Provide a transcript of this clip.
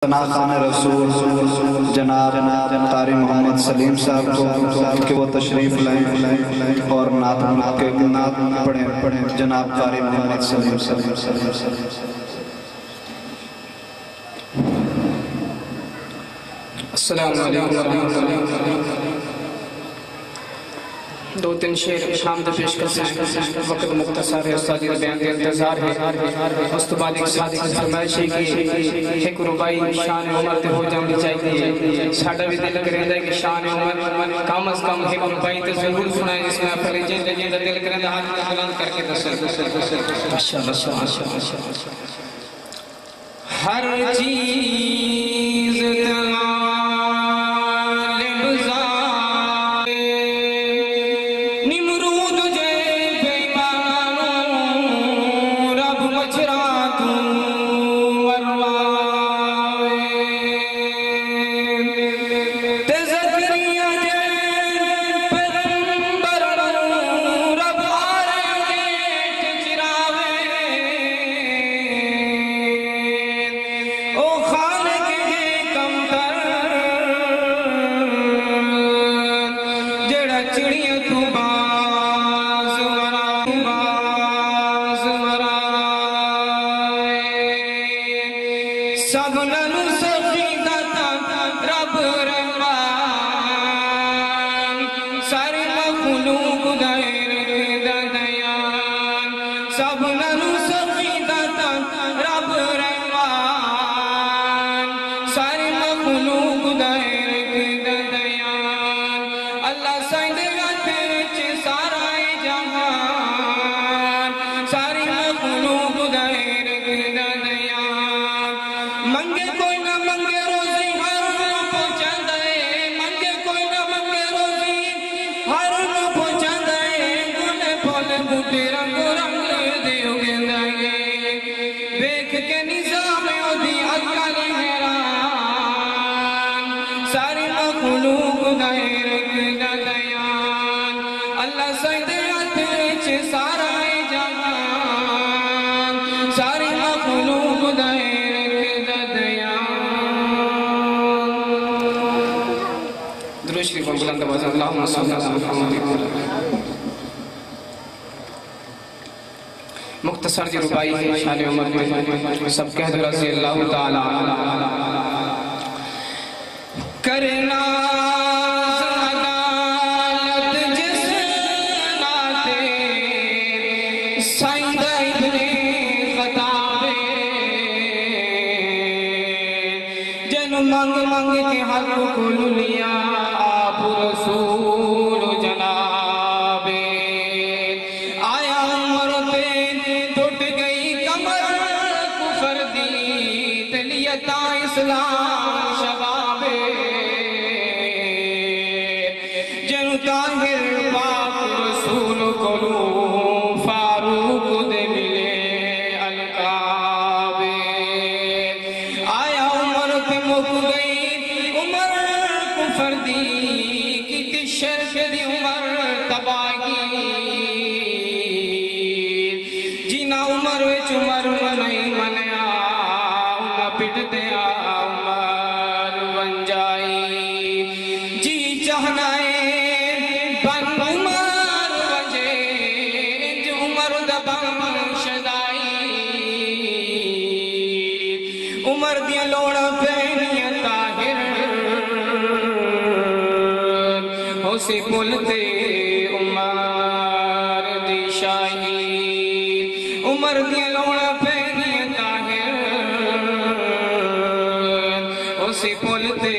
خان رسول جناب قاری محمد سلیم صاحب کو کہ وہ تشریف لائیں اور نعت پڑھیں جناب قاری محمد سلیم السلام علیکم ورحمۃ اللہ۔ دو تین شعر شام دے پیش کرتے ہیں، وقت مختصر ہے، استادی دے بیان دے انتظار ہے۔ اس تو بعد ایک ساتھ فرمائش ہے کہ ایک ربائی شان عمر تے ہو جانی چاہیے۔ ساڈا بھی دل کریندا ہے کہ شان عمر کم از کم ایک ربائی تے ضرور سنائیں، جس میں پہلے جن دا دل کریندا ہاتھ بلند کر کے دسو۔ ماشاءاللہ ہر چیز مختصر دی ربائی ہے شان عمر میں سب کہہ دو رضی اللہ تعالیٰ کرنا عدالت جس ناتے سائندہ ابن خطابے جن منگ منگ کے حق کو لیا آپ رسول جنابے آیا عمر پہ ٹوٹ گئی کمر کفر دی تلیتا اسلام شبابے جن طاہر پاک رسول کو فاروق دے ملے القابے آیا عمر پہ مک گئی عمر کفر دی کتی شرف دی عمر تباہی جینا عمر وچ عمر نہیں منیا انہا پٹ دیا عمر بن جائی جی چاہنا ہے بن عمر وجے جو عمر دبن شدائی عمر دیا لوڑا پہنی طاہر ہو سی پلتے عمر دی شاہی عمر دیا لوڑا پہنی طاہر ہو سی پلتے